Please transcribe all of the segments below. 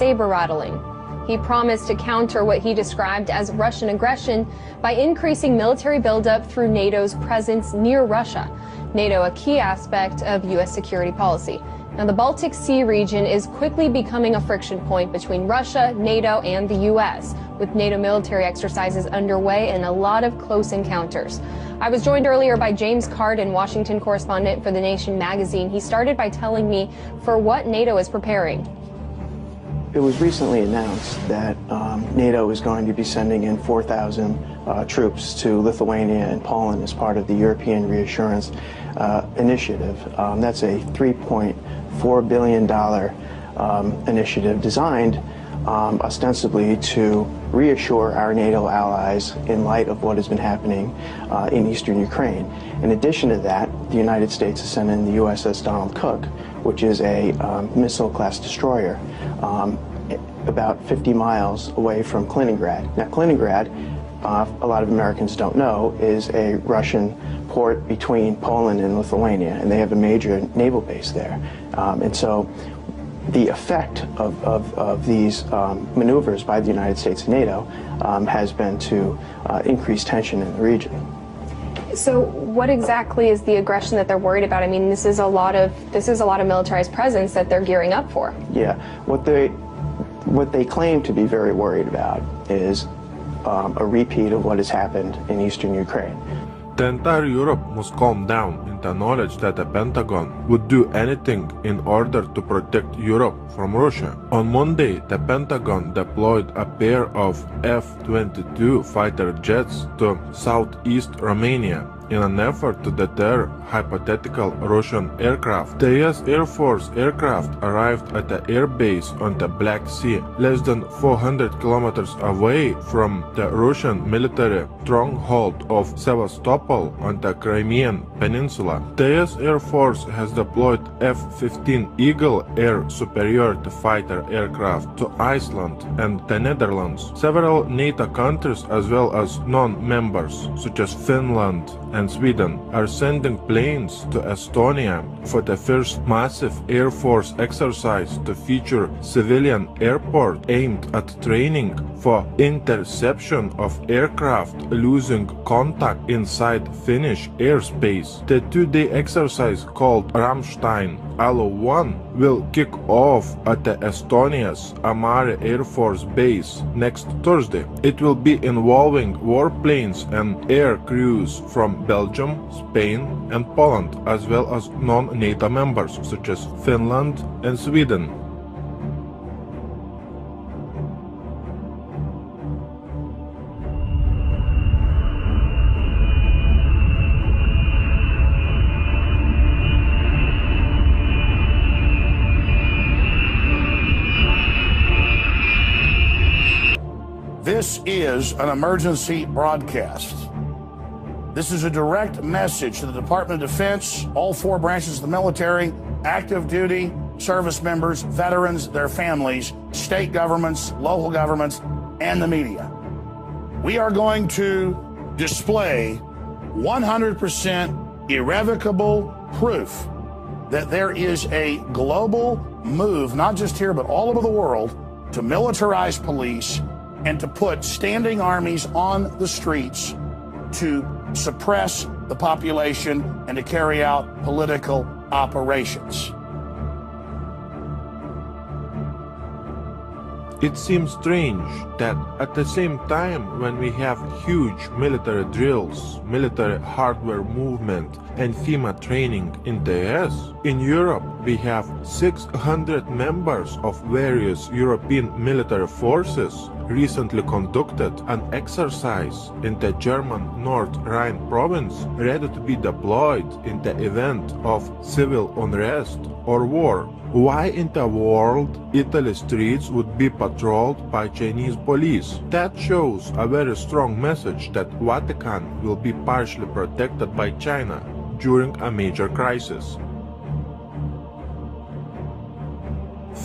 saber-rattling. He promised to counter what he described as Russian aggression by increasing military buildup through NATO's presence near Russia. NATO, a key aspect of U.S. security policy. Now, the Baltic Sea region is quickly becoming a friction point between Russia, NATO, and the U.S., with NATO military exercises underway and a lot of close encounters. I was joined earlier by James Carden, Washington correspondent for The Nation magazine. He started by telling me for what NATO is preparing. It was recently announced that NATO is going to be sending in 4,000 troops to Lithuania and Poland as part of the European Reassurance Initiative. That's a $3.4 billion initiative designed ostensibly to reassure our NATO allies in light of what has been happening in eastern Ukraine. In addition to that, the United States is sending the USS Donald Cook, which is a missile-class destroyer, about 50 miles away from Kaliningrad. Now, Kaliningrad, a lot of Americans don't know, is a Russian port between Poland and Lithuania, and they have a major naval base there. And so the effect of these maneuvers by the United States and NATO has been to increase tension in the region. So what exactly is the aggression that they're worried about? I mean, this is a lot of militarized presence that they're gearing up for. Yeah, what they claim to be very worried about is a repeat of what has happened in eastern Ukraine. The entire Europe must calm down in the knowledge that the Pentagon would do anything in order to protect Europe from Russia. On Monday, the Pentagon deployed a pair of F-22 fighter jets to southeast Romania in an effort to deter hypothetical Russian aircraft. The US Air Force aircraft arrived at the air base on the Black Sea, less than 400 kilometers away from the Russian military stronghold of Sevastopol on the Crimean Peninsula. The US Air Force has deployed F-15 Eagle air superiority fighter aircraft to Iceland and the Netherlands. Several NATO countries as well as non-members, such as Finland and Sweden, are sending planes to Estonia for the first massive Air Force exercise to feature civilian airport aimed at training for interception of aircraft losing contact inside Finnish airspace. The two-day exercise called Ramstein Alo 1 will kick off at the Estonia's Amare Air Force Base next Thursday. It will be involving warplanes and air crews from Belgium, Spain, and Poland, as well as non-NATO members such as Finland and Sweden. This is an emergency broadcast. This is a direct message to the Department of Defense, all four branches of the military, active duty, service members, veterans, their families, state governments, local governments, and the media. We are going to display 100% irrevocable proof that there is a global move, not just here, but all over the world, to militarize police and to put standing armies on the streets to suppress the population and to carry out political operations. It seems strange that at the same time when we have huge military drills, military hardware movement, and FEMA training in the US, in Europe we have 600 members of various European military forces recently conducted an exercise in the German North Rhine province ready to be deployed in the event of civil unrest or war. Why in the world Italy's streets would be patrolled by Chinese police? That shows a very strong message that Vatican will be partially protected by China during a major crisis.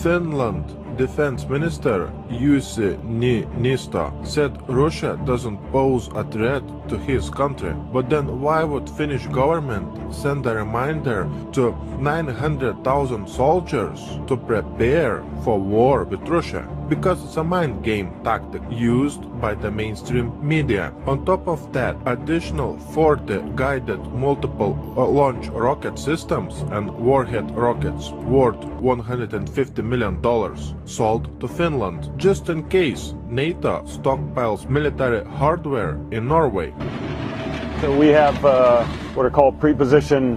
Finland Defense Minister Jussi Niinistö said Russia doesn't pose a threat to his country. But then why would Finnish government send a reminder to 900,000 soldiers to prepare for war with Russia? Because it's a mind game tactic used by the mainstream media. On top of that, additional 40 guided multiple launch rocket systems and warhead rockets worth $150 million sold to Finland, just in case NATO stockpiles military hardware in Norway. So we have what are called pre-position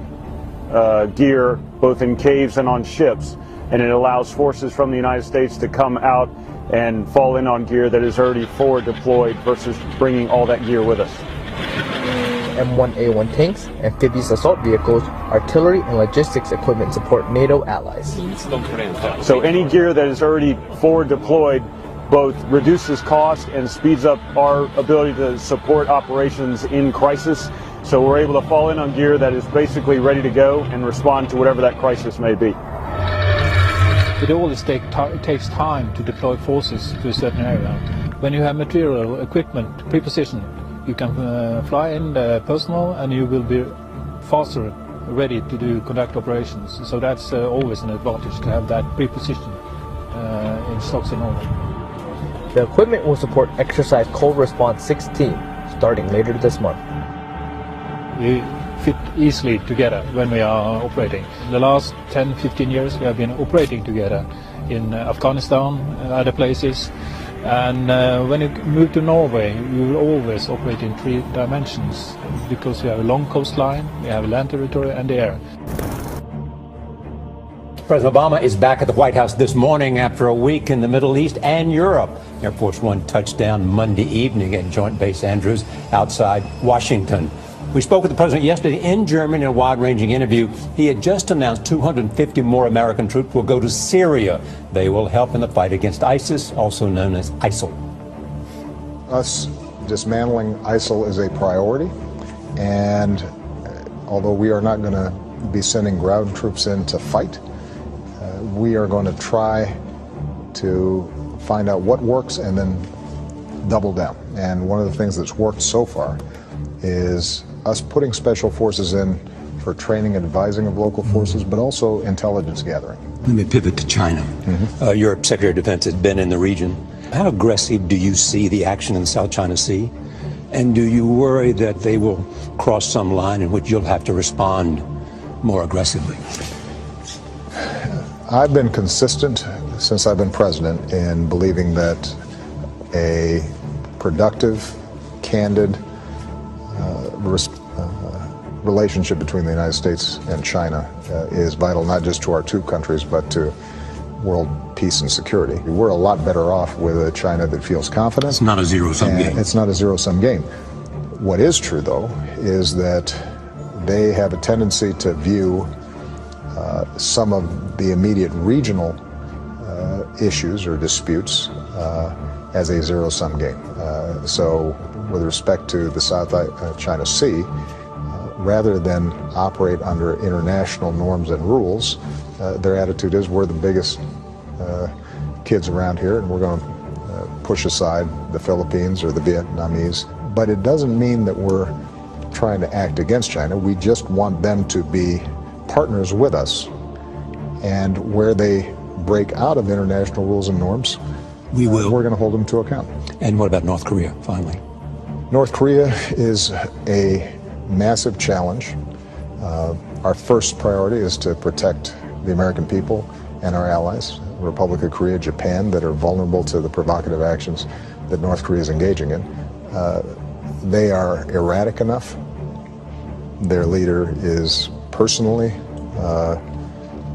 gear, both in caves and on ships, and it allows forces from the United States to come out and fall in on gear that is already forward deployed versus bringing all that gear with us. M1A1 tanks, amphibious assault vehicles, artillery, and logistics equipment support NATO allies. So any gear that is already forward deployed both reduces cost and speeds up our ability to support operations in crisis. So we're able to fall in on gear that is basically ready to go and respond to whatever that crisis may be. It always takes time to deploy forces to a certain area. When you have material, equipment, pre-positioned, you can fly in personnel and you will be faster ready to conduct operations. So that's always an advantage to have that pre-position in stocks in Norway. The equipment will support Exercise Cold Response 16 starting later this month. We fit easily together when we are operating. The last 10-15 years we have been operating together in Afghanistan and other places. And when you move to Norway, we will always operate in 3 dimensions because we have a long coastline, we have land territory and the air. President Obama is back at the White House this morning after a week in the Middle East and Europe. Air Force One touched down Monday evening at Joint Base Andrews outside Washington. We spoke with the president yesterday in Germany in a wide-ranging interview. He had just announced 250 more American troops will go to Syria. They will help in the fight against ISIS, also known as ISIL. Us dismantling ISIL is a priority, and although we are not going to be sending ground troops in to fight, we are going to try to find out what works and then double down. And one of the things that's worked so far is us putting special forces in for training and advising of local forces, but also intelligence gathering. Let me pivot to China. Your Secretary of Defense has been in the region. How aggressive do you see the action in the South China Sea? And do you worry that they will cross some line in which you'll have to respond more aggressively? I've been consistent since I've been president in believing that a productive, candid relationship between the United States and China is vital not just to our 2 countries but to world peace and security. We're a lot better off with a China that feels confident. It's not a zero-sum game. It's not a zero-sum game. What is true, though, is that they have a tendency to view some of the immediate regional issues or disputes as a zero-sum game. So with respect to the South China Sea, rather than operate under international norms and rules, their attitude is we're the biggest kids around here and we're going to push aside the Philippines or the Vietnamese. But it doesn't mean that we're trying to act against China. We just want them to be partners with us. And where they break out of international rules and norms, we're going to hold them to account. And what about North Korea, finally? North Korea is a massive challenge. Our first priority is to protect the American people and our allies, Republic of Korea, Japan, that are vulnerable to the provocative actions that North Korea is engaging in. They are erratic enough. Their leader is personally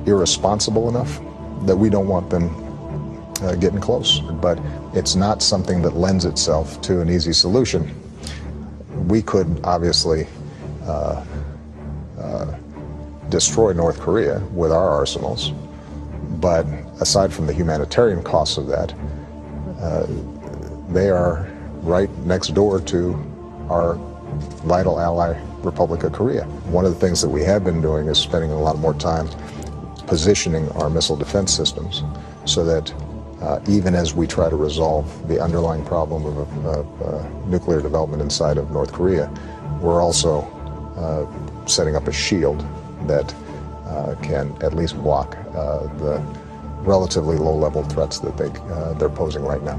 irresponsible enough that we don't want them getting close. But it's not something that lends itself to an easy solution. We could obviously destroy North Korea with our arsenals, but aside from the humanitarian costs of that, they are right next door to our vital ally, Republic of Korea. One of the things that we have been doing is spending a lot more time positioning our missile defense systems so that even as we try to resolve the underlying problem of nuclear development inside of North Korea, we're also setting up a shield that can at least block the relatively low-level threats that they're posing right now.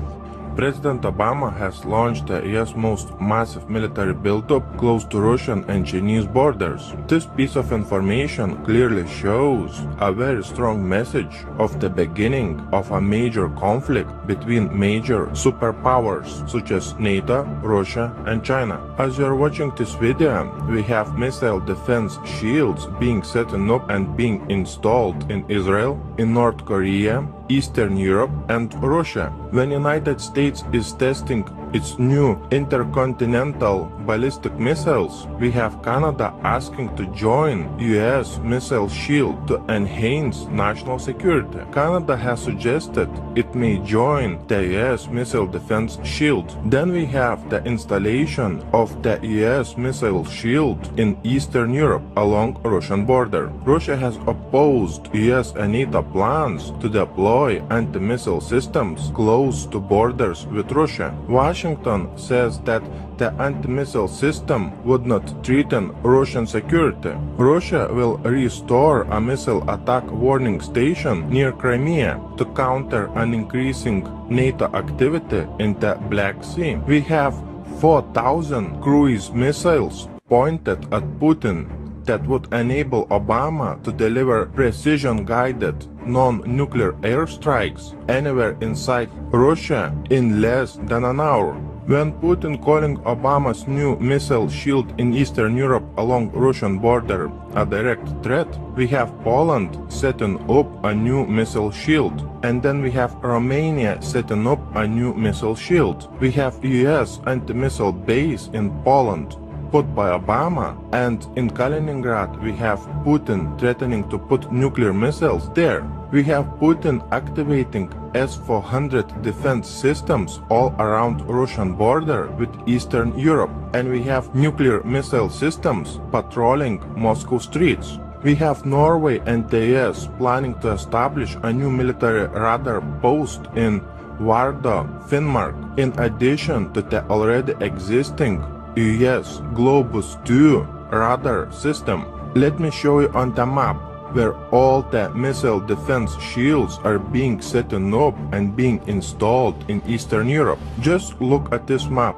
President Obama has launched the U.S. most massive military buildup close to Russian and Chinese borders. This piece of information clearly shows a very strong message of the beginning of a major conflict between major superpowers such as NATO, Russia, and China. As you are watching this video, we have missile defense shields being set up and being installed in Israel, in North Korea, Eastern Europe, and Russia. When United States is testing its new intercontinental ballistic missiles, we have Canada asking to join US missile shield to enhance national security. Canada has suggested it may join the US missile defense shield. Then we have the installation of the US missile shield in Eastern Europe along Russian border. Russia has opposed US and NATO plans to deploy anti-missile systems close to borders with Russia. Washington says that the anti-missile system would not threaten Russian security. Russia will restore a missile attack warning station near Crimea to counter an increasing NATO activity in the Black Sea. We have 4,000 cruise missiles pointed at Putin that would enable Obama to deliver precision-guided non-nuclear airstrikes anywhere inside Russia in less than an hour. When Putin calling Obama's new missile shield in Eastern Europe along Russian border a direct threat, we have Poland setting up a new missile shield, and then we have Romania setting up a new missile shield. We have US anti-missile base in Poland put by Obama, and in Kaliningrad we have Putin threatening to put nuclear missiles there. We have Putin activating S-400 defense systems all around Russian border with Eastern Europe, and we have nuclear missile systems patrolling Moscow streets. We have Norway and the US planning to establish a new military radar post in Vardø, Finnmark, in addition to the already existing US Globus 2 radar system. Let me show you on the map where all the missile defense shields are being set up and being installed in Eastern Europe. Just look at this map.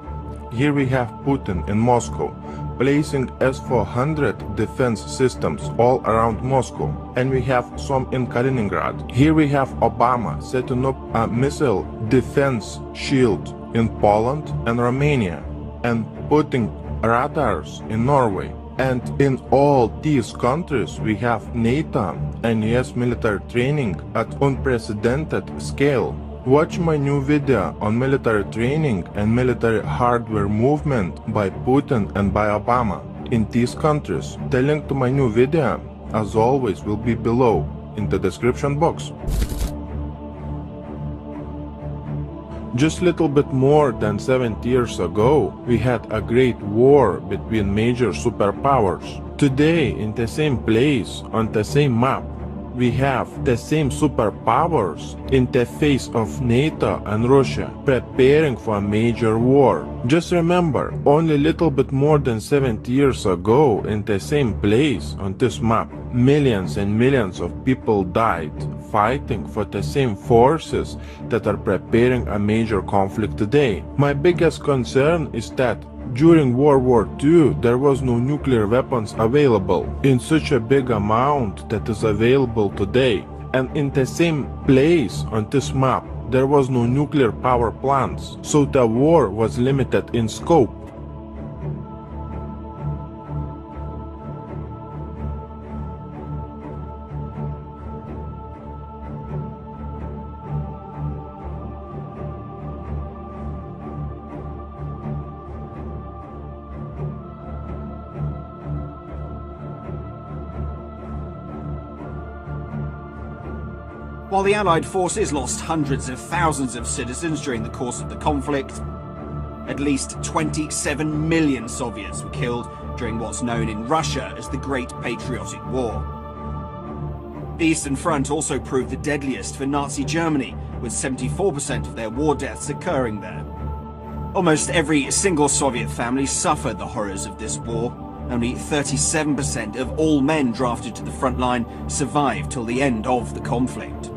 Here we have Putin in Moscow, placing S-400 defense systems all around Moscow, and we have some in Kaliningrad. Here we have Obama setting up a missile defense shield in Poland and Romania, and putting radars in Norway. And in all these countries we have NATO and US military training at unprecedented scale. Watch my new video on military training and military hardware movement by Putin and by Obama in these countries. The link to my new video, as always, will be below in the description box. Just a little bit more than 70 years ago, we had a great war between major superpowers. Today, in the same place, on the same map, we have the same superpowers in the face of NATO and Russia preparing for a major war. Just remember, only a little bit more than 70 years ago, in the same place on this map, millions and millions of people died fighting for the same forces that are preparing a major conflict today. My biggest concern is that during World War II, there was no nuclear weapons available in such a big amount that is available today. And in the same place on this map, there was no nuclear power plants, so the war was limited in scope. While the Allied forces lost hundreds of thousands of citizens during the course of the conflict, at least 27 million Soviets were killed during what's known in Russia as the Great Patriotic War. The Eastern Front also proved the deadliest for Nazi Germany, with 74% of their war deaths occurring there. Almost every single Soviet family suffered the horrors of this war. Only 37% of all men drafted to the front line survived till the end of the conflict.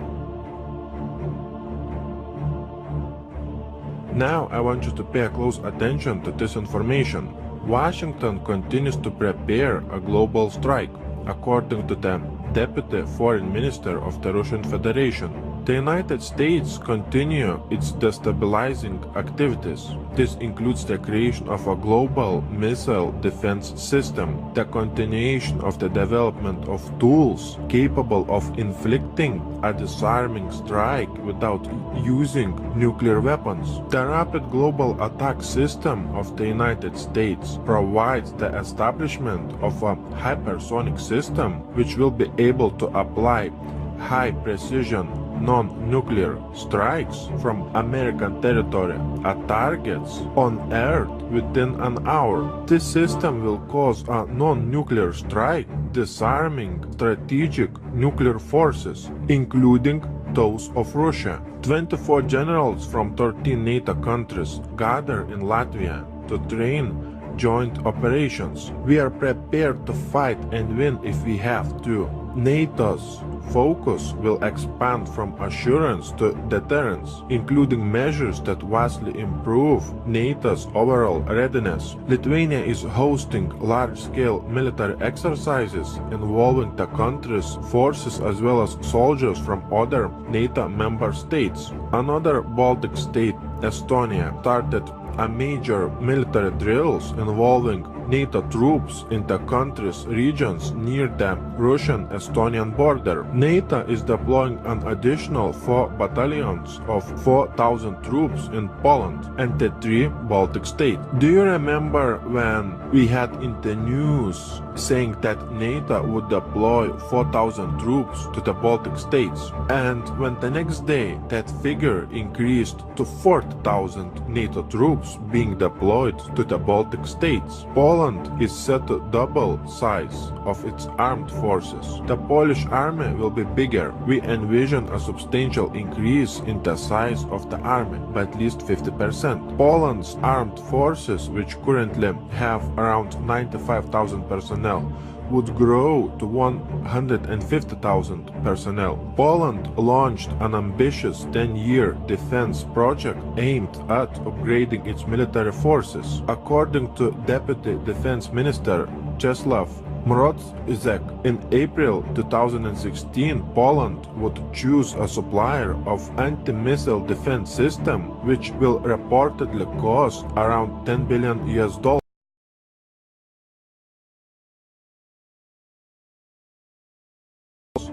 Now I want you to pay close attention to this information. Washington continues to prepare a global strike, according to the Deputy Foreign Minister of the Russian Federation. The United States continue its destabilizing activities. This includes the creation of a global missile defense system, the continuation of the development of tools capable of inflicting a disarming strike without using nuclear weapons. The rapid global attack system of the United States provides the establishment of a hypersonic system which will be able to apply high-precision non-nuclear strikes from American territory at targets on Earth within an hour. This system will cause a non-nuclear strike, disarming strategic nuclear forces, including those of Russia. 24 generals from 13 NATO countries gather in Latvia to train joint operations. We are prepared to fight and win if we have to. NATO's focus will expand from assurance to deterrence, including measures that vastly improve NATO's overall readiness. Lithuania is hosting large-scale military exercises involving the country's forces as well as soldiers from other NATO member states. Another Baltic state, Estonia, started a major military drills involving NATO troops in the country's regions near the Russian-Estonian border. NATO is deploying an additional 4 battalions of 4,000 troops in Poland and the 3 Baltic states. Do you remember when we had in the news saying that NATO would deploy 4,000 troops to the Baltic states? And when the next day that figure increased to 40,000 NATO troops being deployed to the Baltic states, Poland is set to double size of its armed forces. The Polish army will be bigger. We envision a substantial increase in the size of the army by at least 50%. Poland's armed forces, which currently have around 95,000 personnel, would grow to 150,000 personnel. Poland launched an ambitious 10-year defense project aimed at upgrading its military forces. According to Deputy Defense Minister Czesław Mroczek, in April 2016, Poland would choose a supplier of anti-missile defense system, which will reportedly cost around $10 billion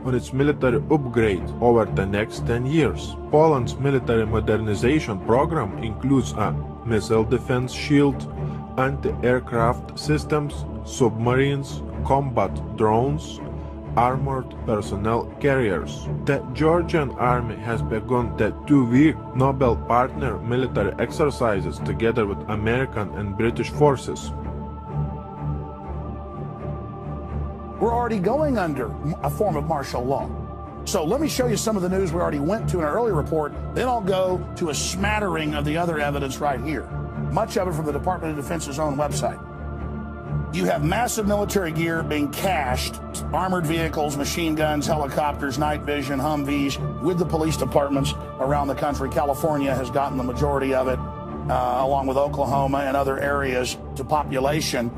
on its military upgrade over the next 10 years. Poland's military modernization program includes a missile defense shield, anti-aircraft systems, submarines, combat drones, armored personnel carriers. The Georgian army has begun the 2-week Nobel partner military exercises together with American and British forces. We're already going under a form of martial law. So let me show you some of the news we already went to in an earlier report, then I'll go to a smattering of the other evidence right here. Much of it from the Department of Defense's own website. You have massive military gear being cached, armored vehicles, machine guns, helicopters, night vision, Humvees, with the police departments around the country. California has gotten the majority of it, along with Oklahoma and other areas to population.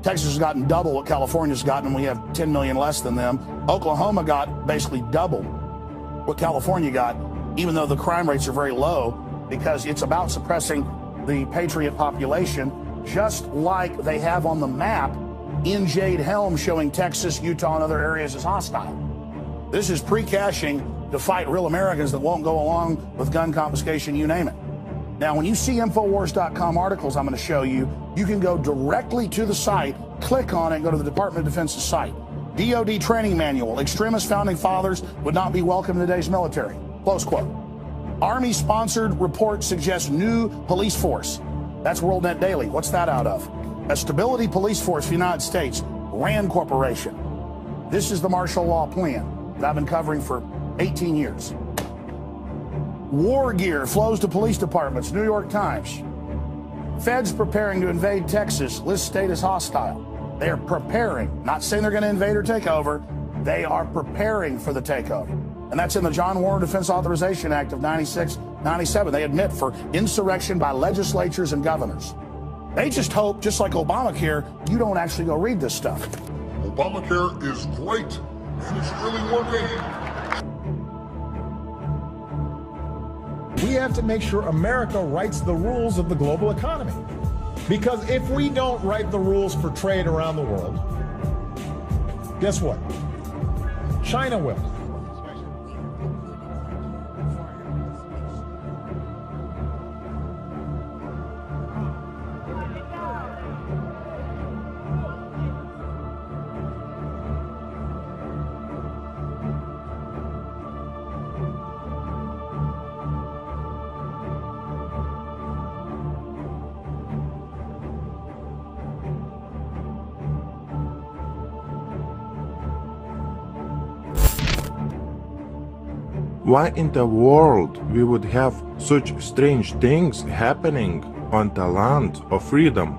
Texas has gotten double what California's gotten, and we have 10 million less than them. Oklahoma got basically double what California got, even though the crime rates are very low, because it's about suppressing the patriot population, just like they have on the map in Jade Helm showing Texas, Utah, and other areas as hostile. This is pre-caching to fight real Americans that won't go along with gun confiscation, you name it. Now, when you see Infowars.com articles I'm going to show you, you can go directly to the site, click on it, and go to the Department of Defense's site. DoD training manual, extremist founding fathers would not be welcome in today's military. Close quote. Army-sponsored report suggests new police force. That's WorldNet Daily. What's that out of? A stability police force for the United States, RAND Corporation. This is the martial law plan. that I've been covering for 18 years. War gear flows to police departments, New York Times. Feds preparing to invade Texas, list state as hostile. They are preparing, not saying they're going to invade or take over. They are preparing for the takeover. And that's in the John Warren Defense Authorization Act of 96, 97. They admit for insurrection by legislatures and governors. They just hope, just like Obamacare, you don't actually go read this stuff. Obamacare is great, and it's really working. We have to make sure America writes the rules of the global economy. Because if we don't write the rules for trade around the world, guess what? China will. Why in the world we would have such strange things happening on the land of freedom?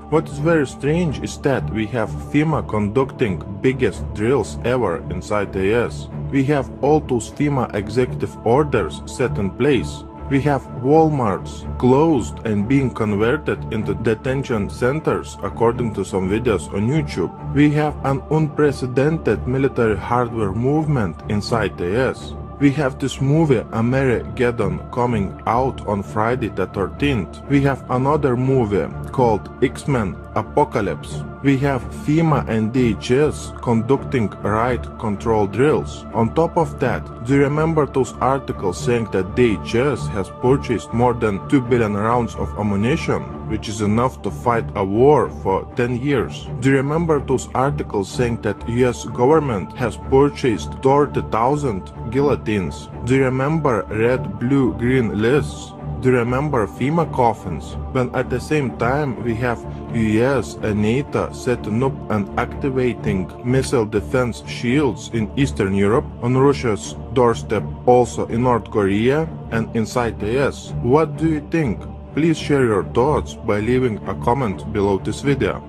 What is very strange is that we have FEMA conducting biggest drills ever inside the US. We have all those FEMA executive orders set in place. We have Walmarts closed and being converted into detention centers according to some videos on YouTube. We have an unprecedented military hardware movement inside the US. We have this movie Armageddon coming out on Friday the 13th. We have another movie called X-Men Apocalypse. We have FEMA and DHS conducting riot control drills. On top of that, do you remember those articles saying that DHS has purchased more than 2 billion rounds of ammunition, which is enough to fight a war for 10 years? Do you remember those articles saying that US government has purchased 30,000 guillotines? Do you remember red, blue, green lists? Do you remember FEMA coffins? When at the same time we have US and NATO setting up and activating missile defense shields in Eastern Europe, on Russia's doorstep also in North Korea and inside the US. What do you think? Please share your thoughts by leaving a comment below this video.